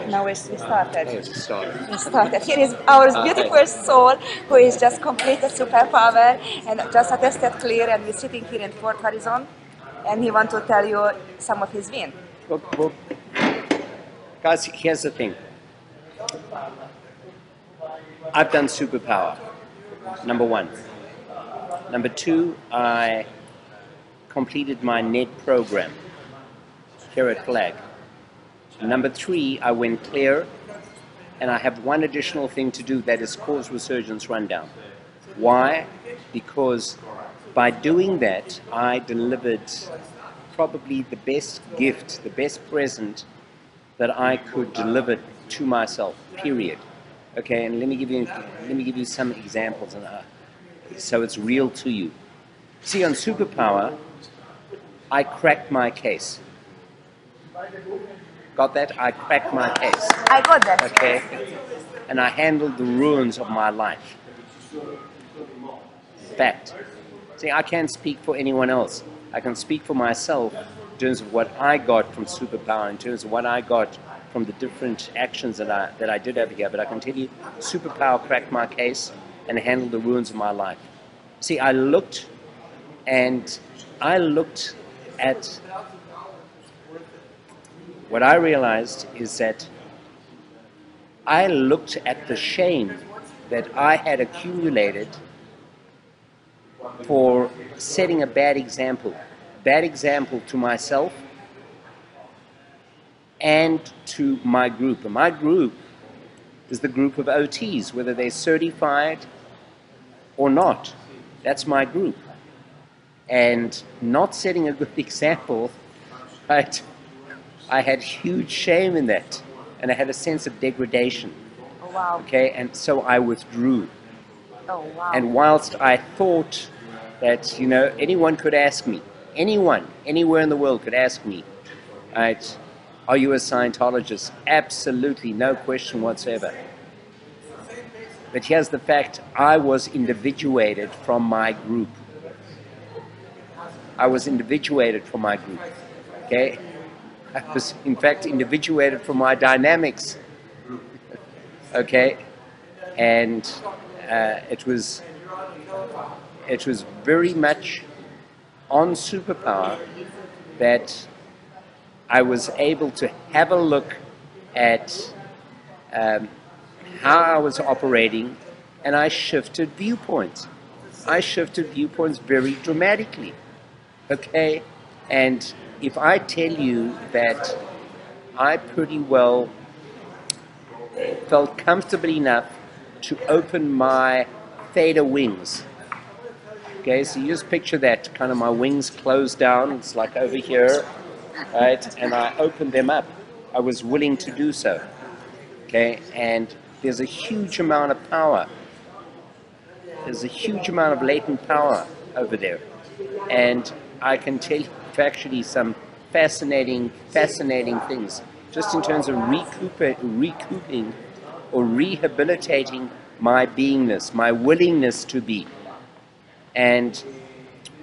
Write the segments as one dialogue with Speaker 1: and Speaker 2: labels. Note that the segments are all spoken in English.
Speaker 1: Now we started.
Speaker 2: Oh, it's started.
Speaker 1: We started. Here is our beautiful soul, who is just completed superpower and just attested clear, and we're sitting here in Fort Horizon, and he wants to tell you some of his win.
Speaker 2: Well, guys, here's the thing. I've done superpower, number one. Number two, I completed my net program here at Flag. Number three, I went clear, and I have one additional thing to do, that is cause resurgence rundown. Why? Because by doing that, I delivered probably the best gift, the best present that I could deliver to myself, period. Okay, and let me give you some examples, so it's real to you. See, on superpower, I cracked my case. Got that? I cracked my case.
Speaker 1: I got that.
Speaker 2: Okay, and I handled the ruins of my life. Fact. See, I can't speak for anyone else. I can speak for myself in terms of what I got from superpower, in terms of what I got from the different actions that I did over here. But I can tell you, superpower cracked my case and handled the ruins of my life. See, I looked at what I realized is that I looked at the shame that I had accumulated for setting a bad example to myself and to my group. And my group is the group of OTs, whether they're certified or not. That's my group. And not setting a good example, right? I had huge shame in that, and I had a sense of degradation.
Speaker 1: Oh, wow.
Speaker 2: Okay, and so I withdrew.
Speaker 1: Oh, wow.
Speaker 2: And whilst I thought that, you know, anyone could ask me, anyone, anywhere in the world could ask me, right, are you a Scientologist? Absolutely, no question whatsoever. But here's the fact, I was individuated from my group. I was individuated from my group, okay? I was, in fact, individuated from my dynamics, okay? And it was very much on superpower that I was able to have a look at how I was operating, and I shifted viewpoints. I shifted viewpoints very dramatically, okay? And if I tell you that I pretty well felt comfortable enough to open my theta wings, okay, so you just picture that, kind of my wings closed down, it's like over here, right, and I opened them up. I was willing to do so, okay, and there's a huge amount of power. There's a huge amount of latent power over there, and I can tell you actually some fascinating things, just in terms of recouping or rehabilitating my beingness, my willingness to be, and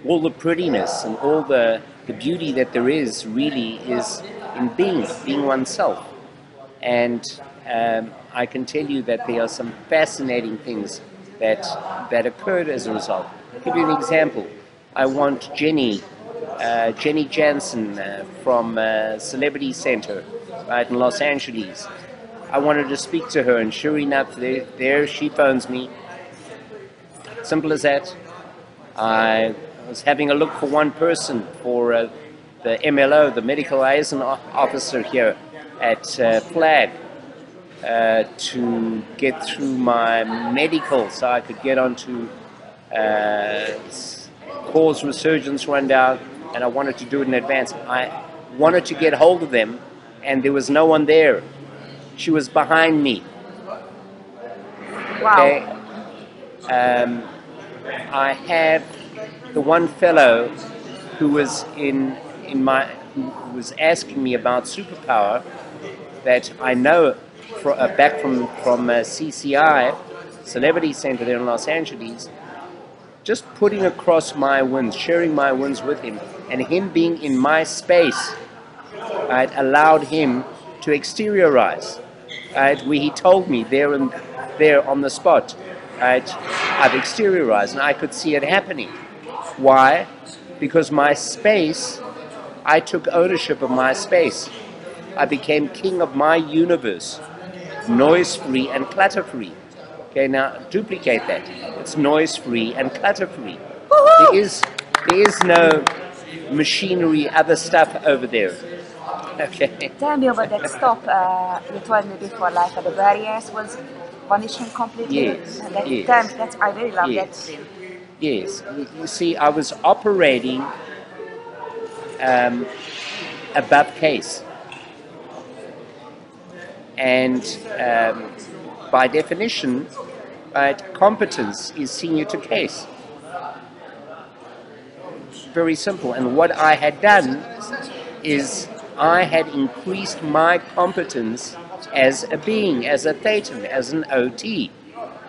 Speaker 2: all the prettiness and all the beauty that there is really is in being oneself. And I can tell you that there are some fascinating things that occurred as a result. I'll give you an example. I want Jenny Jansen from Celebrity Center, right, in Los Angeles. I wanted to speak to her, and sure enough, there she phones me. Simple as that. I was having a look for one person for the MLO, the Medical Liaison Officer here at Flag, to get through my medical so I could get onto cause resurgence rundown, and I wanted to do it in advance. I wanted to get hold of them, and there was no one there. She was behind me.
Speaker 1: Wow.
Speaker 2: Okay? I have the one fellow who was who was asking me about superpower that I know back from CCI, Celebrity Center there in Los Angeles, just putting across my wins, sharing my wins with him, and him being in my space, right, allowed him to exteriorize, right? Where he told me there and there on the spot, right? I've exteriorized, and I could see it happening. Why? Because my space, I took ownership of my space. I became king of my universe, noise-free and clutter-free. Okay, now duplicate that. It's noise-free and clutter-free. There is no machinery, other stuff over there. Okay.
Speaker 1: Tell me about that stop. You told me before, like the barriers was vanishing completely.
Speaker 2: Yes,
Speaker 1: And that,
Speaker 2: yes.
Speaker 1: that's, I really love that
Speaker 2: Yes.
Speaker 1: scene.
Speaker 2: Yes. You see, I was operating above case. And by definition, right, competence is senior to case. Very simple. And what I had done is I had increased my competence as a being, as a thetan, as an OT.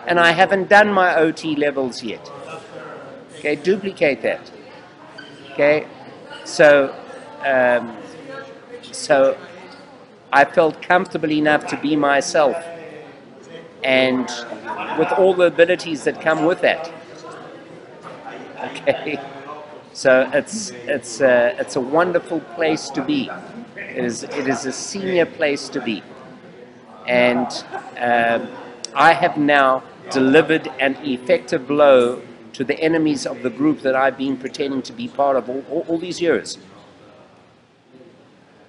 Speaker 2: And I haven't done my OT levels yet. Okay, duplicate that. Okay, so I felt comfortable enough to be myself, and with all the abilities that come with that. Okay, so it's a wonderful place to be. It is a senior place to be, and I have now delivered an effective blow to the enemies of the group that I've been pretending to be part of all these years.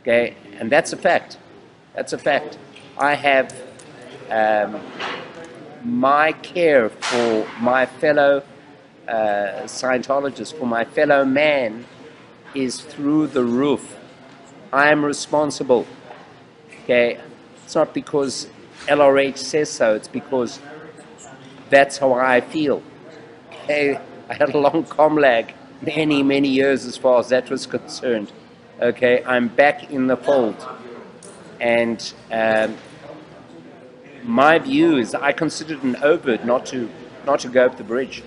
Speaker 2: Okay, and that's a fact. That's a fact. I have my care for my fellow Scientologists, for my fellow man, is through the roof. I am responsible. Okay, it's not because LRH says so. It's because that's how I feel. Okay, I had a long lag, many years as far as that was concerned. Okay, I'm back in the fold, and my view is I considered it an overt not to go up the bridge.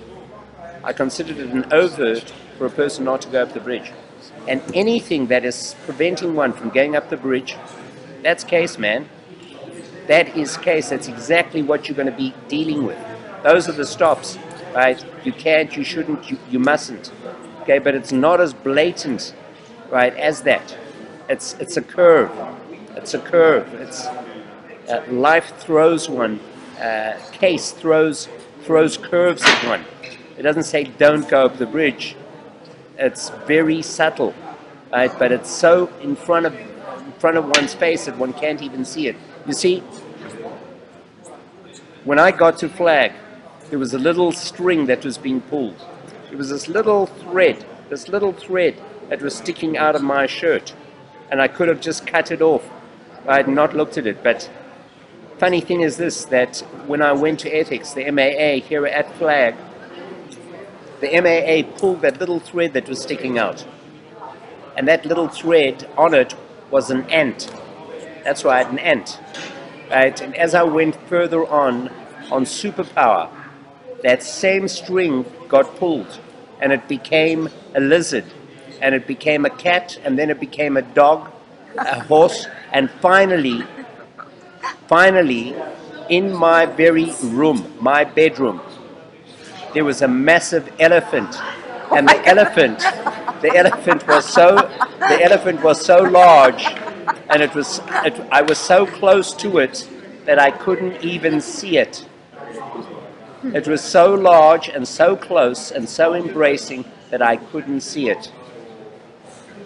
Speaker 2: I considered it an overt for a person not to go up the bridge, and anything that is preventing one from going up the bridge, that's case, man. That is case. That's exactly what you're going to be dealing with. Those are the stops, right? You can't, you shouldn't, you mustn't. Okay, but it's not as blatant, right, as that. It's a curve. It's a curve. It's life throws one. Case throws curves at one. It doesn't say don't go up the bridge. It's very subtle, right? But it's so in front of one's face that one can't even see it. You see, when I got to flag, there was a little string that was being pulled. It was this little thread that was sticking out of my shirt, and I could have just cut it off. I had not looked at it, but funny thing is this, that when I went to ethics, the MAA here at flag, the MAA pulled that little thread that was sticking out, and that little thread on it was an ant. That's right, an ant. Right? And as I went further on superpower, that same string got pulled, and it became a lizard, and it became a cat, and then it became a dog, a horse, and finally, in my very room, my bedroom, there was a massive elephant, and the elephant was so large, and I was so close to it that I couldn't even see it. It was so large and so close and so embracing that I couldn't see it.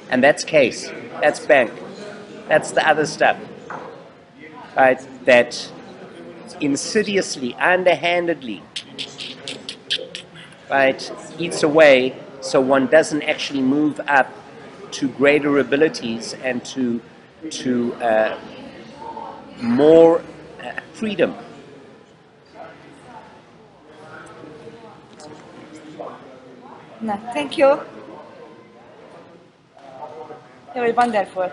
Speaker 2: And that's case. That's bank. That's the other stuff, right? That insidiously, underhandedly, right, eats away, so one doesn't actually move up to greater abilities and to more freedom.
Speaker 1: No, thank you. It was wonderful.